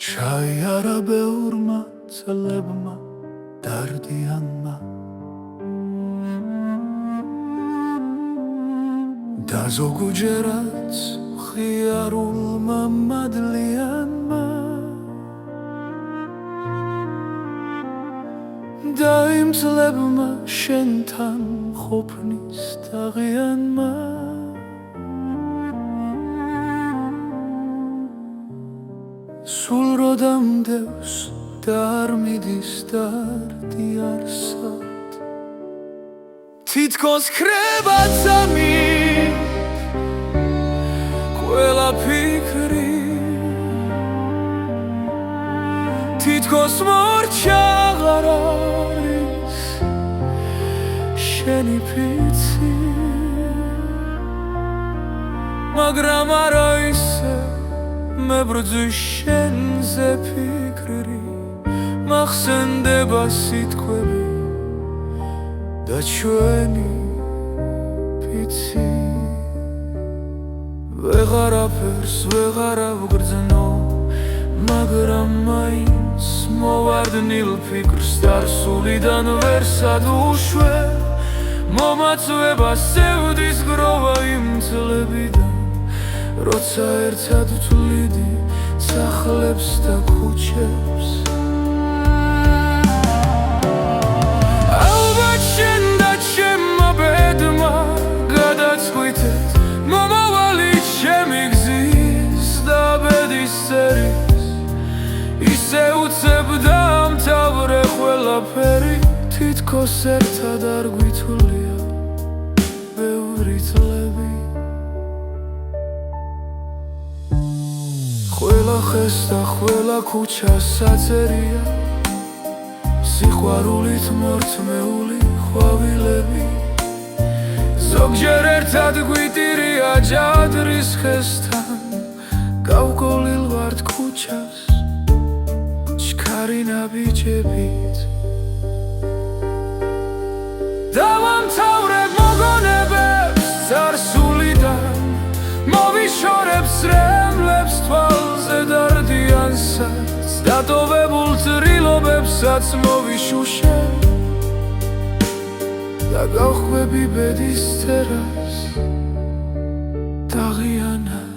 ჩაიარა ბევრმა წლებმა დარდიანმა და ზოგჯერაც მხიარულმა მადლიანმა და იმ წლებმა შენთან ყოფნის დაღიანმა სულ როდამდევს და არ მიდის დარდი არსად თითქოს ხრება წამით ყველა ფიქრი თითქოს მორჩა აღარ არის შენი ფიცი მაგრამ არა ისე მებრძვის შენზე ფიქრი მახსენდება სიტყვები და ჩვენი ფიცი ვეღარაფერს ვეღარ ავგრძნო მაგრამ მაინც მოვარდნილ ფიქრს დარსულიდან ვერ სადუშვე მომაწვება სევდის გროვა იმ წლებიდან როცა ერთად ვთვლიდი სახლებს და ქუჩებს ალბათ შენ და ჩემმა ბედმა გადაწყვიტეთ მომავალი ჩემი გზის და ბედის წერის ისე უცებ დაამთავრე ყველაფერი თითქოს ერთად არ გვითვლია ბევრი წლები ყველა ხეს და ყველა ქუჩა საწერია სიყვარულით მორთმეული ყვავილები ზოგჯერ ერთად გვიტირია ჯადრის ხესთან გავგოლილ ვართ ქუჩას ჩქარი ნაბიჯებით დავამთავრებ მოგონებებს წარსულიდან მოვიშორებ სრემლებს თვალზე დარდიანსაც დატოვებულ წრილობებსაც მოვიშუშებ და გავხვები ბედის წერას დაღიანად